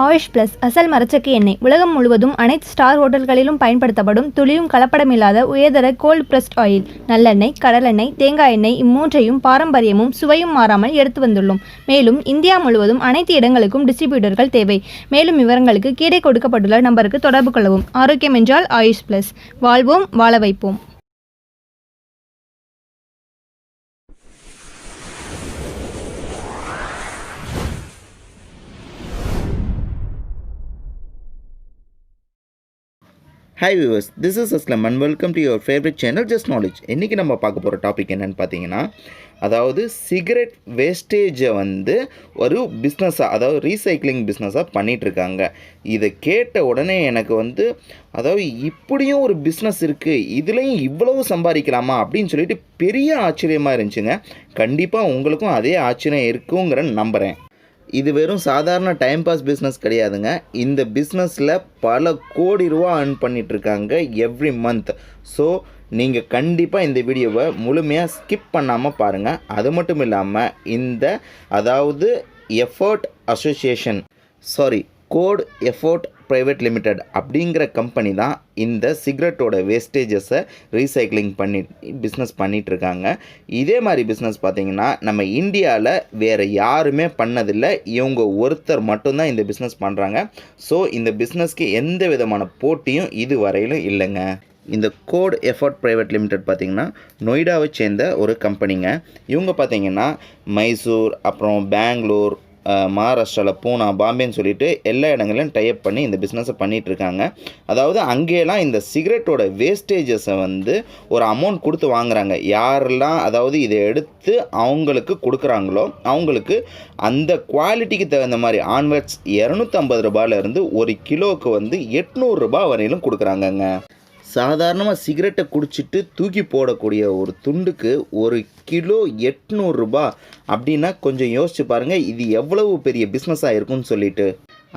AYUSH plus அசல் மரச்செக்கு எண்ணெய் உலகம் முழுவதும் அனைத்து ஸ்டார் ஹோட்டல்களிலும் பயன்படுத்தப்படும் துளியும் கலப்படமில்லாத உயர்தர கோல்ட் பிரஸ்ட் ஆயில். நல்லெண்ணெய், கடலெண்ணெய், தேங்காய் எண்ணெய் இம்மூன்றையும் பாரம்பரியமும் சுவையும் மாறாமல் எடுத்து வந்துள்ளோம். மேலும் இந்தியா முழுவதும் அனைத்து இடங்களுக்கும் டிஸ்ட்ரிபியூட்டர்கள் தேவை. மேலும் விவரங்களுக்கு கீழே கொடுக்கப்பட்டுள்ள நம்பருக்கு தொடர்பு கொள்ளவும். ஆரோக்கியம் என்றால் ஆயுஷ் பிளஸ். வாழ்வோம், வாழ வைப்போம். Hi viewers, this is Aslam and welcome to your favourite channel just knowledge. இன்றைக்கி நம்ம பார்க்க போகிற டாபிக் என்னென்னு பார்த்தீங்கன்னா, அதாவது சிகரெட் வேஸ்டேஜை ஒரு பிஸ்னஸாக, அதாவது ரீசைக்ளிங் பிஸ்னஸாக பண்ணிகிட்ருக்காங்க. இதை கேட்ட உடனே எனக்கு அதாவது இப்படியும் ஒரு பிஸ்னஸ் இருக்குது, இதுலேயும் இவ்வளவு சம்பாதிக்கலாமா அப்படின்னு சொல்லிட்டு பெரிய ஆச்சரியமாக இருந்துச்சுங்க. கண்டிப்பாக உங்களுக்கும் அதே ஆச்சரியம் இருக்குங்கிற நம்புகிறேன். இது வெறும் சாதாரண டைம் பாஸ் பிஸ்னஸ் கிடையாதுங்க. இந்த பிஸ்னஸில் பல கோடி ரூபா earn பண்ணிகிட்ருக்காங்க எவ்ரி மந்த். ஸோ நீங்கள் கண்டிப்பாக இந்த வீடியோவை முழுமையாக ஸ்கிப் பண்ணாமல் பாருங்கள். அது மட்டும் இல்லாமல் அதாவது effort association code effort private limited அப்படிங்கிற கம்பெனி தான் இந்த சிகரெட்டோட வேஸ்டேஜஸை ரீசைக்ளிங் பண்ணி பிஸ்னஸ் பண்ணிகிட்ருக்காங்க. இதே மாதிரி பிஸ்னஸ் பார்த்திங்கன்னா நம்ம இந்தியாவில் வேறு யாருமே பண்ணதில்லை. இவங்க ஒருத்தர் மட்டும்தான் இந்த பிஸ்னஸ் பண்ணுறாங்க. ஸோ இந்த பிஸ்னஸ்க்கு எந்த விதமான போட்டியும் இது வரையிலும் இல்லைங்க. இந்த கோட் எஃபோர்ட் ப்ரைவேட் லிமிடெட் பார்த்திங்கன்னா நொய்டாவை சேர்ந்த ஒரு கம்பெனிங்க. இவங்க பார்த்திங்கன்னா மைசூர், அப்புறம் பெங்களூர், மகாராஷ்டிராவில் பூனா, பாம்பேன்னு சொல்லிட்டு எல்லா இடங்களையும் டைப் பண்ணி இந்த பிஸ்னஸை பண்ணிகிட்ருக்காங்க. அதாவது அங்கேலாம் இந்த சிகரெட்டோட வேஸ்டேஜஸை ஒரு அமௌண்ட் கொடுத்து வாங்குறாங்க. யாரெல்லாம் அதாவது இதை எடுத்து அவங்களுக்கு கொடுக்குறாங்களோ அவங்களுக்கு அந்த குவாலிட்டிக்கு தகுந்த மாதிரி ஆன்வர்ட்ஸ் 250 ரூபாயிலேருந்து ஒரு கிலோவுக்கு 800 ரூபாய் வரையிலும் கொடுக்குறாங்கங்க. சாதாரணமாக சிகரெட்டை குடிச்சிட்டு தூக்கி போடக்கூடிய ஒரு துண்டுக்கு ஒரு கிலோ 800 ரூபாய் அப்படின்னா கொஞ்சம் யோசிச்சு பாருங்கள், இது எவ்வளவு பெரிய பிஸ்னஸாக இருக்கும்னு சொல்லிட்டு.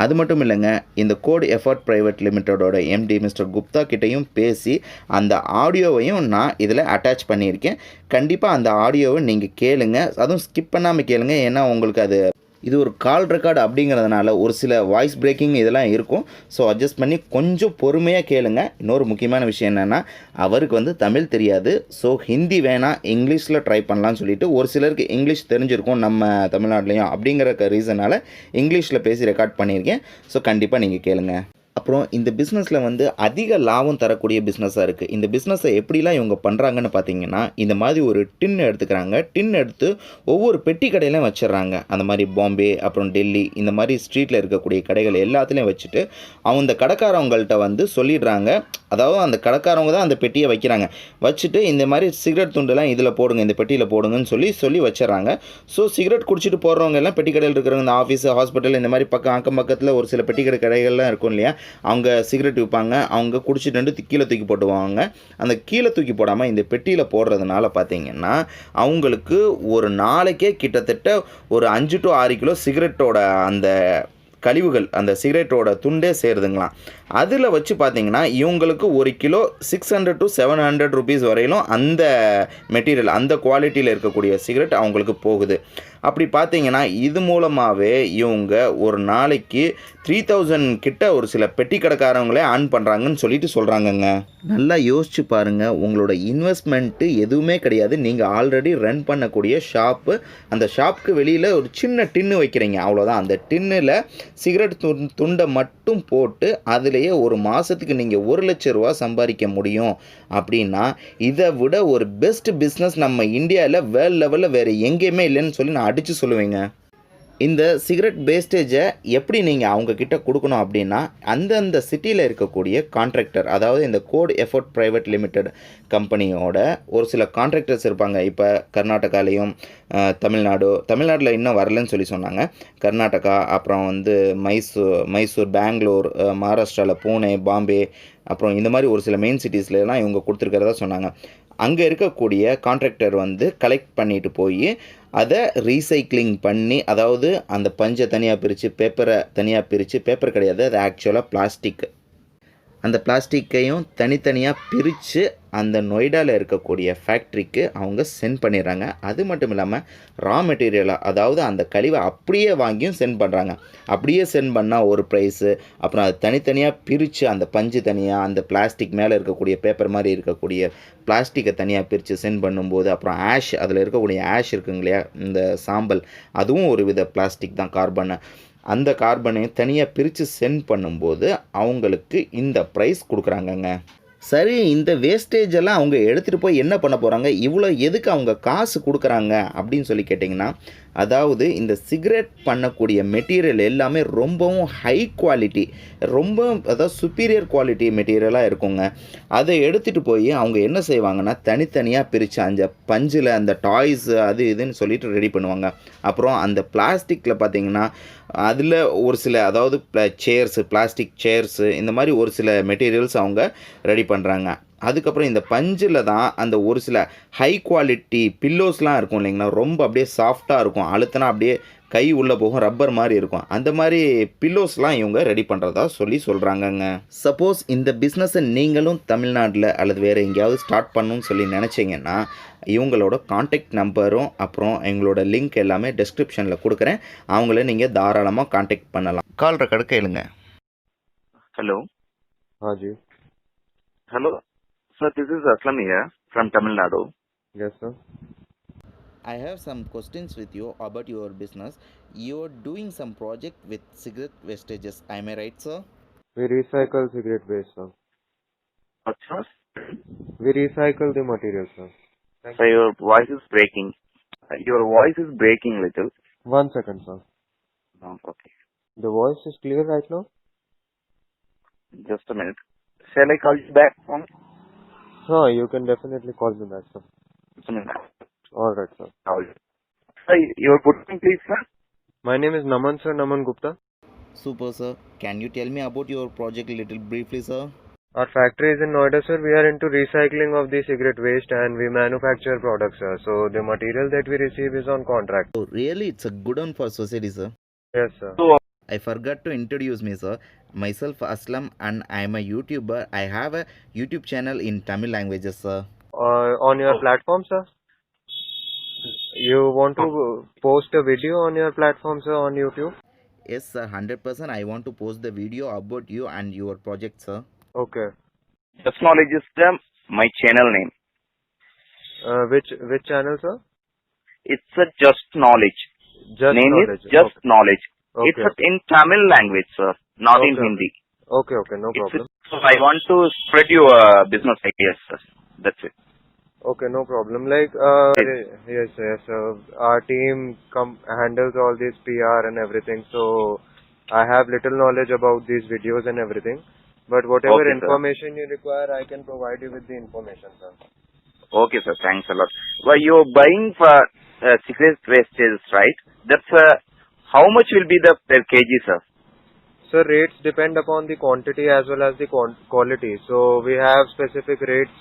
அது மட்டும் இல்லைங்க, இந்த கோட் எஃபோர்ட் ப்ரைவேட் லிமிட்டடோட எம்டி மிஸ்டர் குப்தா கிட்டையும் பேசி அந்த ஆடியோவையும் நான் இதில் அட்டாச் பண்ணியிருக்கேன். கண்டிப்பாக அந்த ஆடியோவை நீங்கள் கேளுங்க, அதுவும் ஸ்கிப் பண்ணாமல் கேளுங்க. ஏன்னா உங்களுக்கு இது ஒரு கால் ரெக்கார்டு அப்படிங்கிறதுனால ஒரு சில வாய்ஸ் பிரேக்கிங் இதெல்லாம் இருக்கும். ஸோ அட்ஜஸ்ட் பண்ணி கொஞ்சம் பொறுமையாக கேளுங்க. இன்னொரு முக்கியமான விஷயம் என்னென்னா, அவருக்கு தமிழ் தெரியாது. ஸோ ஹிந்தி வேணாம், இங்கிலீஷில் ட்ரை பண்ணலான்னு சொல்லிட்டு ஒரு சிலருக்கு இங்கிலீஷ் தெரிஞ்சிருக்கும் நம்ம தமிழ்நாட்டிலையும். அப்படிங்கிற ரீசனால் இங்கிலீஷில் பேசி ரெக்கார்ட் பண்ணியிருக்கேன். ஸோ கண்டிப்பாக நீங்கள் கேளுங்க. அப்புறம் இந்த பிஸ்னஸில் அதிக லாபம் தரக்கூடிய பிஸ்னஸாக இருக்குது. இந்த பிஸ்னஸை எப்படிலாம் இவங்க பண்ணுறாங்கன்னு பார்த்தீங்கன்னா, இந்த மாதிரி ஒரு டின் எடுத்துக்கிறாங்க. டின் எடுத்து ஒவ்வொரு பெட்டி கடையிலையும் வச்சிடுறாங்க. அந்த மாதிரி பாம்பே, அப்புறம் டெல்லி, இந்த மாதிரி ஸ்ட்ரீட்டில் இருக்கக்கூடிய கடைகள் எல்லாத்துலேயும் வச்சுட்டு அந்த கடைக்காரவங்கள்ட்ட சொல்லிடுறாங்க. அதாவது அந்த கடைக்காரவங்க தான் அந்த பெட்டியை வைக்கிறாங்க. வச்சுட்டு இந்த மாதிரி சிகரெட் துண்டுலாம் இதில் போடுங்க, இந்த பெட்டியில் போடுங்கன்னு சொல்லி வச்சிடறாங்க. ஸோ சிகரெட் குடிச்சிட்டு போடுறவங்க எல்லாம் பெட்டி கடையில் இருக்கிறவங்க, இந்த ஆஃபீஸ், ஹாஸ்பிட்டல், இந்த மாதிரி அக்கம் பக்கத்தில் ஒரு சில பெட்டி கடைகள்லாம் இருக்கும் இல்லையா, அவங்க சிகரெட் விற்பாங்க. அவங்க குடிச்சிட்டு கீழே தூக்கி போட்டுவாங்க. அந்த கீழே தூக்கி போடாமல் இந்த பெட்டியில் போடுறதுனால பார்த்தீங்கன்னா அவங்களுக்கு ஒரு நாளைக்கே கிட்டத்தட்ட ஒரு 5 to 6 கிலோ சிகரெட்டோட அந்த கழிவுகள், அந்த சிகரெட்டோட துண்டே சேருதுங்களாம். அதில் வச்சு பார்த்தீங்கன்னா இவங்களுக்கு ஒரு கிலோ 600 to 700 ருபீஸ் வரையிலும் அந்த மெட்டீரியல், அந்த குவாலிட்டியில் இருக்கக்கூடிய சிகரெட் அவங்களுக்கு போகுது. அப்படி பார்த்தீங்கன்னா இது மூலமாகவே இவங்க ஒரு நாளைக்கு 3000 கிட்ட ஒரு சில பெட்டி கடைக்காரவங்களே ஆன் பண்ணுறாங்கன்னு சொல்லிட்டு சொல்கிறாங்கங்க. நல்லா யோசிச்சு பாருங்கள், உங்களோட இன்வெஸ்ட்மெண்ட்டு எதுவுமே கிடையாது. நீங்கள் ஆல்ரெடி ரன் பண்ணக்கூடிய ஷாப்பு, அந்த ஷாப்புக்கு வெளியில் ஒரு சின்ன டின்னு வைக்கிறீங்க, அவ்வளோதான். அந்த டின்னில் சிகரெட் துண்டை மட்டும் போட்டு அதிலேயே ஒரு மாதத்துக்கு நீங்கள் 1 லட்ச ரூபா சம்பாதிக்க முடியும். அப்படின்னா இதை விட ஒரு பெஸ்ட் பிஸ்னஸ் நம்ம இந்தியாவில் வேர்ல்டு லெவலில் வேறு எங்கேயுமே இல்லைன்னு சொல்லி நான் அடித்து சொல்லுவேங்க. இந்த சிகரெட் வேஸ்டேஜை எப்படி நீங்கள் அவங்கக்கிட்ட கொடுக்கணும் அப்படின்னா, அந்தந்த சிட்டியில் இருக்கக்கூடிய கான்ட்ராக்டர், அதாவது இந்த கோட் எஃபோர்ட் ப்ரைவேட் லிமிடெட் கம்பெனியோட ஒரு சில கான்ட்ராக்டர்ஸ் இருப்பாங்க. இப்போ கர்நாடகாலையும் தமிழ்நாட்டில் இன்னும் வரலன்னு சொல்லி சொன்னாங்க. கர்நாடகா, அப்புறம் மைசூர், பெங்களூர், மகாராஷ்டிராவில் பூனே, பாம்பே, அப்புறம் இந்த மாதிரி ஒரு சில மெயின் சிட்டிஸ்லாம் இவங்க கொடுத்துருக்கிறதா சொன்னாங்க. அங்கே இருக்கக்கூடிய கான்ட்ராக்டர் கலெக்ட் பண்ணிட்டு போய் அதை ரீசைக்ளிங் பண்ணி, அதாவது அந்த பஞ்சை தனியாக பிரித்து, பேப்பரை தனியாக பிரித்து, பேப்பர் கிடையாது, அது ஆக்சுவலாக பிளாஸ்டிக். அந்த பிளாஸ்டிக்கையும் தனித்தனியாக பிரித்து அந்த நொய்டாவில் இருக்கக்கூடிய ஃபேக்ட்ரிக்கு அவங்க சென்ட் பண்ணிடுறாங்க. அது மட்டும் இல்லாமல் ரா மெட்டீரியலாக, அதாவது அந்த கழிவை அப்படியே வாங்கியும் சென்ட் பண்ணுறாங்க. அப்படியே சென்ட் பண்ணால் ஒரு ப்ரைஸு, அப்புறம் அது தனித்தனியாக பிரித்து அந்த பஞ்சு தனியாக, அந்த பிளாஸ்டிக் மேலே இருக்கக்கூடிய பேப்பர் மாதிரி இருக்கக்கூடிய பிளாஸ்டிக்கை தனியாக பிரித்து சென்ட் பண்ணும்போது, அப்புறம் ஆஷ், அதில் இருக்கக்கூடிய ஆஷ் இருக்குங்க இல்லையா, இந்த சாம்பல், அதுவும் ஒரு வித பிளாஸ்டிக் தான், கார்பனை. அந்த கார்பனையும் தனியாக பிரித்து சென்ட் பண்ணும்போது அவங்களுக்கு இந்த ப்ரைஸ் கொடுக்குறாங்கங்க. சரி, இந்த வேஸ்டேஜ் எல்லாம் அவங்க எடுத்துகிட்டு போய் என்ன பண்ண போகிறாங்க, இவ்வளோ எதுக்கு அவங்க காசு கொடுக்குறாங்க அப்படின்னு சொல்லி கேட்டிங்கன்னா, அதாவது இந்த சிகரெட் பண்ணக்கூடிய மெட்டீரியல் எல்லாமே ரொம்பவும் ஹை குவாலிட்டி, ரொம்ப அதாவது சுப்பீரியர் குவாலிட்டி மெட்டீரியலாக இருக்குங்க. அதை எடுத்துகிட்டு போய் அவங்க என்ன செய்வாங்கன்னா, தனித்தனியாக பிரித்து அந்த பஞ்சில் அந்த டாய்ஸு அது இதுன்னு சொல்லிட்டு ரெடி பண்ணுவாங்க. அப்புறம் அந்த பிளாஸ்டிக்கில் பார்த்திங்கன்னா அதில் ஒரு சில, அதாவது சேர்ஸு, பிளாஸ்டிக் சேர்ஸு, இந்த மாதிரி ஒரு சில மெட்டீரியல்ஸ் அவங்க ரெடி பண்ணுறாங்க. அதுக்கப்புறம் இந்த பஞ்சில் தான் அந்த ஒரு சில ஹை குவாலிட்டி பில்லோஸ்லாம் இருக்கும் இல்லைங்களா, ரொம்ப அப்படியே சாஃப்டாக இருக்கும், அழுத்தினா அப்படியே கை உள்ளே போகும், ரப்பர் மாதிரி இருக்கும். அந்த மாதிரி பில்லோஸ்லாம் இவங்க ரெடி பண்ணுறதா சொல்கிறாங்கங்க. சப்போஸ் இந்த பிஸ்னஸை நீங்களும் தமிழ்நாட்டில் அல்லது வேறு எங்கேயாவது ஸ்டார்ட் பண்ணணும்னு சொல்லி நினச்சிங்கன்னா, இவங்களோட காண்டாக்ட் நம்பரும் அப்புறம் எங்களோட லிங்க் எல்லாமே டிஸ்கிரிப்ஷனில் கொடுக்குறேன். அவங்கள நீங்கள் தாராளமாக காண்டாக்ட் பண்ணலாம். கால் ரெக்கார்டு கேளுங்க. Hello. हाँ जी. Hello. Sir, this is Aslam here from Tamil Nadu. Yes, sir. I have some questions with you about your business. You're doing some project with cigarette wastages. Am I right, sir? We recycle cigarette waste, sir. What, sir? We recycle the material, sir. Sir, your voice is breaking. Your voice is breaking little. 1 second, sir. Oh, okay. The voice is clear right now? Just a minute. Shall I call you back? Sir, you can definitely call me back, sir. Just a minute. Alright, sir. Call you. Sir, your good name, please, sir? My name is Naman, sir. Naman Gupta. Super, sir. Can you tell me about your project a little briefly, sir? Our factory is in Noida, sir. We are into recycling of the cigarette waste and we manufacture products, sir. So the material that we receive is on contract. Oh, really? It's a good one for society, sir. Yes, sir. So, I forgot to introduce me, sir. Myself Aslam and I am a YouTuber. I have a YouTube channel in Tamil languages, sir. On your platform, sir? You want to post a video on your platform, sir, on YouTube? Yes, sir. 100% I want to post the video about you and your project, sir. Okay. Just Knowledge is my channel name. Which channel, sir? It's a Just Knowledge. Just name Knowledge. is Just Okay. Knowledge. Okay. It's in Tamil language, sir, not in Okay. Hindi. Okay, no problem. So I want to spread your business ideas, sir. That's it. Okay, no problem. Like, yes, our team handles all this PR and everything, so I have little knowledge about these videos and everything. But whatever Okay, sir. information you require, I can provide you with the information, sir. Okay, sir. Thanks a lot. Well, you're buying for cigarette wastage, right? That's how much will be the per kg, sir? So rates depend upon the quantity as well as the quality. So we have specific rates.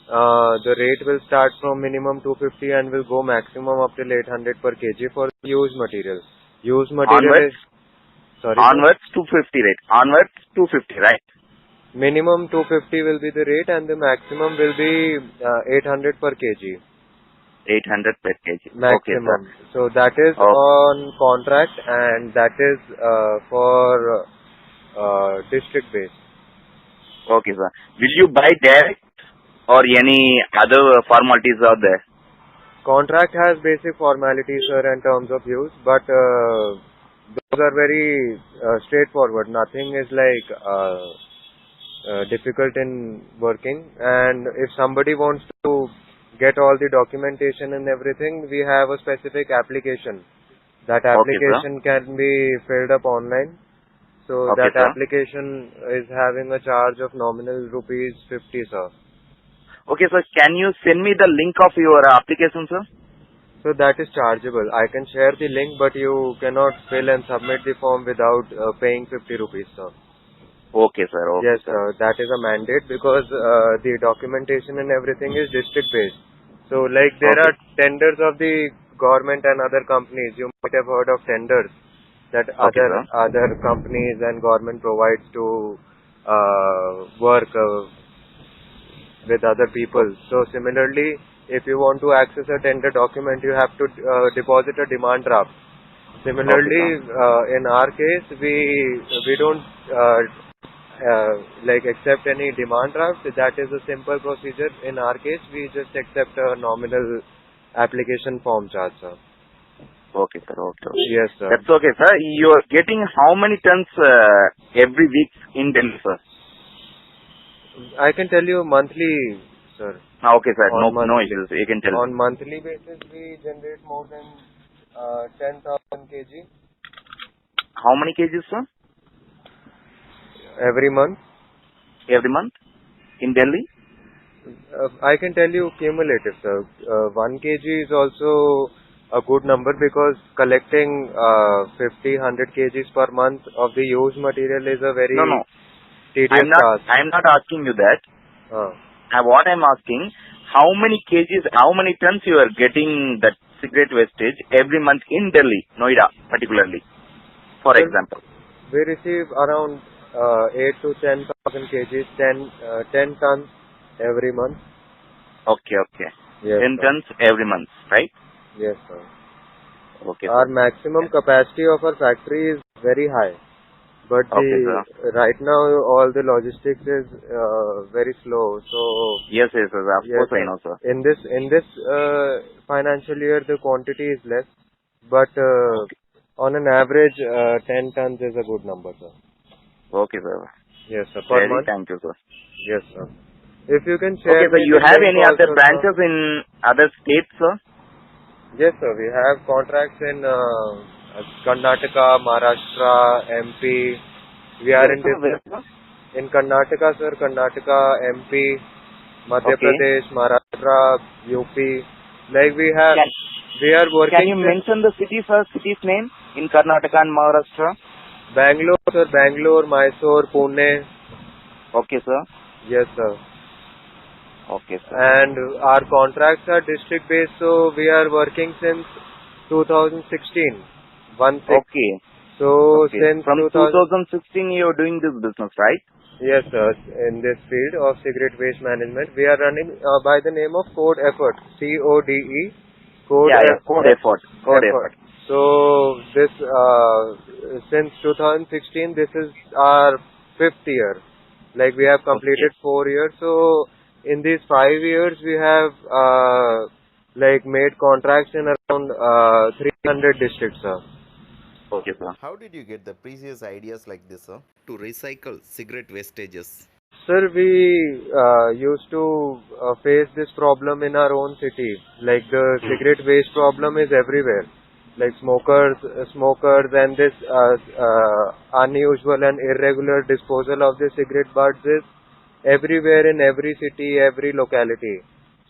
The rate will start from minimum 250 and will go maximum up till 800 per kg for used material. Used material Onwards? is... Sorry? Onwards 250 rate. Onwards 250, right? Minimum 250 will be the rate and the maximum will be 800 per kg. 800 per kg. Maximum. Okay, sir. So that is on contract and that is for district base. Okay, sir. Will you buy direct or any other formalities are there? Contract has basic formalities, sir, and terms of use, but those are very straightforward. Nothing is like difficult in working. And if somebody wants to get all the documentation and everything, we have a specific application. That application can be filled up online. So Okay, that sir. application is having a charge of nominal rupees 50, sir. Okay, sir. Can you send me the link of your application, sir? So that is chargeable. I can share the link, but you cannot fill and submit the form without paying 50 rupees, sir. Okay, sir. Okay, Yes, sir. That is a mandate because the documentation and everything is district based. So like there are tenders of the government and other companies. You might have heard of tenders that Okay, other companies and government provides to work with other people. So similarly, if you want to access a tender document, you have to deposit a demand draft. Similarly, in our case, we don't like accept any demand draft. That is a simple procedure. In our case, we just accept a nominal application form charge, sir. Okay, sir. Okay. Yes, sir. That's okay, sir. You are getting how many tons every week in Delhi, sir? I can tell you monthly, sir. Okay, sir. On No monthly. issues. You can tell. On monthly basis, we generate more than 10,000 kg How many kgs, sir? every month. Every month in Delhi? I can tell you cumulative, sir. 1 kg is also a good number because collecting 50, 100 kgs per month of the used material is a very No. tedious task. I'm not asking you that. Uh, What I'm asking, how many kgs, how many tons you are getting that cigarette wastage every month in Delhi, Noida particularly, for Sir, example? we receive around 8 to 10,000 kgs, 10 tons every month. Okay. Yes, 10 sir. tons every month, right? Yes, sir. Okay, Our sir. maximum capacity of our factory is very high, but Okay, right now all the logistics is very slow. So Yes, of yes, course I sir. know, sir. In this financial year, the quantity is less, but on an average, 10 tons is a good number, sir. Okay, sir. Yes, sir. Per Very month. thank you, sir. Yes, sir. If you can share. Okay, so me you the have link any other also, branches in other states, sir? Yes, sir. We have contracts in Karnataka, Maharashtra, MP. We are in this Where, sir? in Karnataka, sir. Karnataka, MP, Madhya Okay. Pradesh, Maharashtra, UP. Like we are working. Can you mention the cities, sir? City's name in Karnataka and Maharashtra? Bangalore, sir. Bangalore, Mysore, Pune. Okay, sir. Yes, sir. Okay, sir. And our contracts are district based, so we are working since 2016. 16. Okay. So Okay. since From 2000. 2016, you're doing this business, right? Yes, sir. In this field of cigarette waste management, we are running by the name of Code Effort. CODE. Code Code effort. Code effort. So this since 2016, this is our 5th year. Like we have completed 4 years. So in these 5 years, we have like made contracts in around 300 districts, sir. Okay, sir. How did you get the previous ideas like this, sir, to recycle cigarette wastages? Sir, we used to face this problem in our own city. Like the cigarette waste problem is everywhere. Like smokers, and this unusual and irregular disposal of the cigarette butts is everywhere in every city, every locality.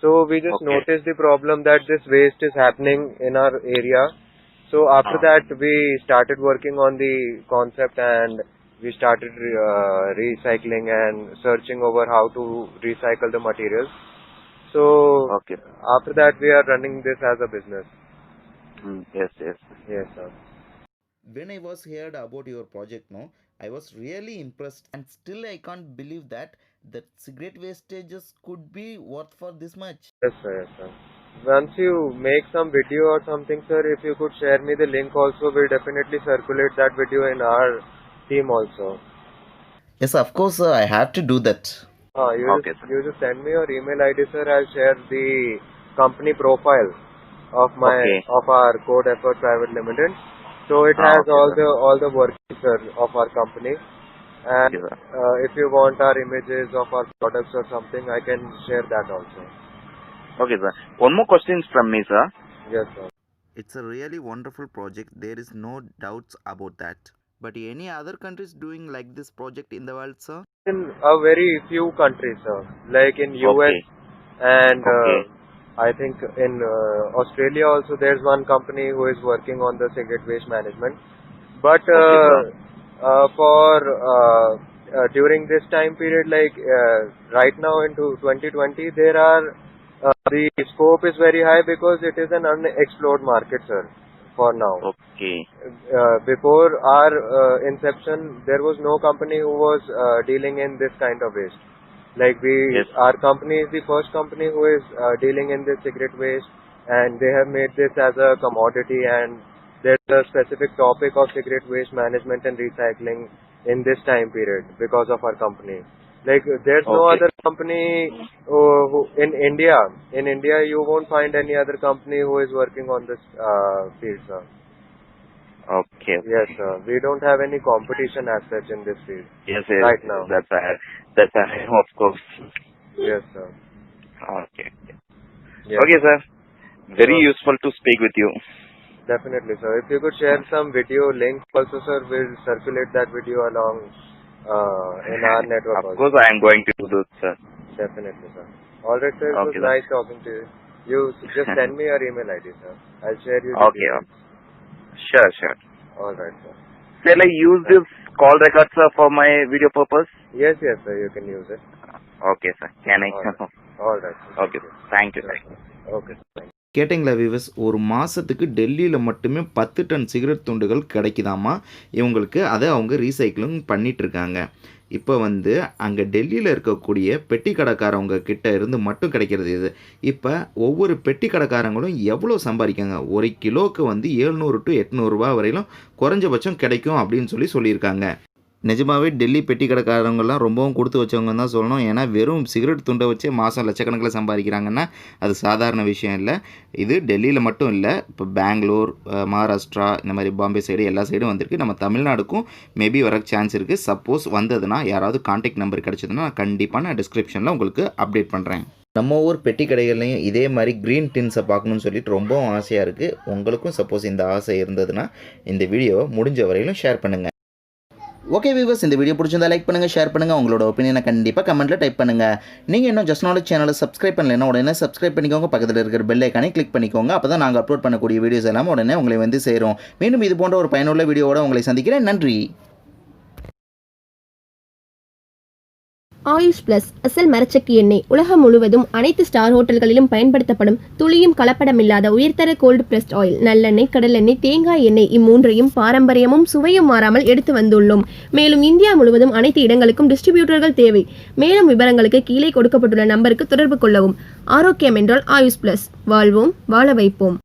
So we just noticed the problem that this waste is happening in our area. So after that, we started working on the concept and we started recycling and searching over how to recycle the materials. So after that, we are running this as a business. Yes. Yes, sir. When I was heard about your project, I was really impressed, and still I can't believe that cigarette wastages could be worth for this much. Yes, sir. Yes, sir. Once you make some video or something, sir, if you could share me the link also, we'll definitely circulate that video in our team also. Yes, of course, sir. I have to do that. You just send me your email ID, sir. I'll share the company profile of our Code Effort Private Limited. So it has all the workings, sir, of our company. And if you want our images of our products or something, I can share that also. Okay, sir. One more question from me, sir. Yes, sir. It's a really wonderful project. There is no doubts about that. But any other countries doing like this project in the world, sir? In a very few countries, sir. Like in US and I think in Australia also there's one company who is working on the cigarette waste management. But during this time period, like right now into 2020, there are the scope is very high because it is an unexplored market, sir. for now. Okay. Before our inception, there was no company who was dealing in this kind of waste. Like Yes. our company is the first company who is dealing in this cigarette waste, and they have made this as a commodity, and there's a specific topic of cigarette waste management and recycling in this time period because of our company. Like there's no Okay. other company who in India. In India, you won't find any other company who is working on this field, sir. Okay. Yes, sir. We don't have any competition as such in this field. Yes. Right now. That's of course. Yes, sir. Okay. Yes. Okay, sir. Very Sure. useful to speak with you. Definitely, sir. If you could share some video link also, sir, we'll circulate that video along in our network Of also. course, I am going to do this, sir. Definitely, sir. All right, sir. It was Okay, sir. nice talking to you. You just send me your email ID, sir. I'll share you Okay. details. Sure. All right, sir. Shall I use this call record, sir, for my video purpose? Yes, sir. You can use it. Okay, sir. Can I? All right, sir. Okay. Thank you. Okay, sir. கேட்டிங்களா viewers, ஒரு மாதத்துக்கு டெல்லியில் மட்டுமே 10 ton cigarette துண்டுகள் கிடைக்குதாமா. இவங்களுக்கு அதை அவங்க recycling பண்ணிகிட்ருக்காங்க. இப்போ வந்து அங்கே டெல்லியில் இருக்கக்கூடிய பெட்டி கடைக்காரவங்க கிட்ட இருந்து மட்டும் கிடைக்கிறது இது. இப்போ ஒவ்வொரு பெட்டி கடைக்காரங்களும் எவ்வளோ சம்பாதிக்காங்க, 1 கிலோவுக்கு வந்து 700 to 800 ரூபா வரையிலும் குறைஞ்சபட்சம் கிடைக்கும் அப்படின்னு சொல்லியிருக்காங்க. நிஜமாகவே டெல்லி பெட்டி கடைக்காரவங்கெல்லாம் ரொம்பவும் கொடுத்து வச்சவங்க தான் சொல்லணும். ஏன்னா வெறும் சிகரெட் துண்டை வச்சே மாதம் லட்சக்கணக்கில் சம்பாதிக்கிறாங்கன்னா அது சாதாரண விஷயம் இல்லை. இது டெல்லியில் மட்டும் இல்லை, இப்போ பெங்களூர், மகாராஷ்டிரா, இந்த மாதிரி பாம்பே சைடு எல்லா சைடும் வந்திருக்கு. நம்ம தமிழ்நாடுக்கும் மேபி வர சான்ஸ் இருக்குது. சப்போஸ் வந்ததுன்னா யாராவது கான்டாக்ட் நம்பர் கிடச்சதுன்னா கண்டிப்பாக நான் டிஸ்கிரிப்ஷனில் உங்களுக்கு அப்டேட் பண்ணுறேன். நம்ம ஊர் பெட்டி கடைகள்லையும் இதே மாதிரி க்ரீன் டின்ஸை பார்க்கணுன்னு சொல்லிட்டு ரொம்பவும் ஆசையாக இருக்குது. உங்களுக்கும் சப்போஸ் இந்த ஆசை இருந்ததுன்னா இந்த வீடியோவை முடிஞ்ச வரையிலும் ஷேர் பண்ணுங்கள். ஓகே வியூவர்ஸ், இந்த வீடியோ பிடிச்சிருந்தா லைக் பண்ணுங்கள், ஷேர் பண்ணுங்கள். உங்களோட ஒப்பீனியனை கண்டிப்பாக கமெண்ட்டில் டைப் பண்ணுங்கள். நீங்கள் இன்னும் ஜஸ்ட் நாலேஜ் சேனலை சப்ஸ்கிரைப் பண்ணலைன்னா உடனே சப்ஸ்கிரைப் பண்ணிக்கோங்க. பக்கத்தில் இருக்கிற பெல் ஐக்கானை கிளிக் பண்ணிக்கோங்க. அப்போ தான் நாங்கள் அப்லோட் பண்ணக்கூடிய வீடியோஸ் எல்லாம் உடனே உங்களை வந்து சேரும். மீண்டும் இது போன்ற ஒரு பயனுள்ள வீடியோவோட உங்களை சந்திக்கிறேன். நன்றி. ஆயுஷ் பிளஸ் அசல் மரச்செக்கு எண்ணெய் உலகம் முழுவதும் அனைத்து ஸ்டார் ஹோட்டல்களிலும் பயன்படுத்தப்படும் துளியும் கலப்படமில்லாத உயர்தர கோல்டு பிரஸ்ட் ஆயில், நல்லெண்ணெய், கடலெண்ணெய், தேங்காய் எண்ணெய் இம்மூன்றையும் பாரம்பரியமும் சுவையும் மாறாமல் எடுத்து வந்துள்ளோம். மேலும் இந்தியா முழுவதும் அனைத்து இடங்களுக்கும் டிஸ்ட்ரிபியூட்டர்கள் தேவை. மேலும் விவரங்களுக்கு கீழே கொடுக்கப்பட்டுள்ள நம்பருக்கு தொடர்பு கொள்ளவும். ஆரோக்கியம் என்றால் ஆயுஷ் பிளஸ். வாழ்வோம், வாழ வைப்போம்.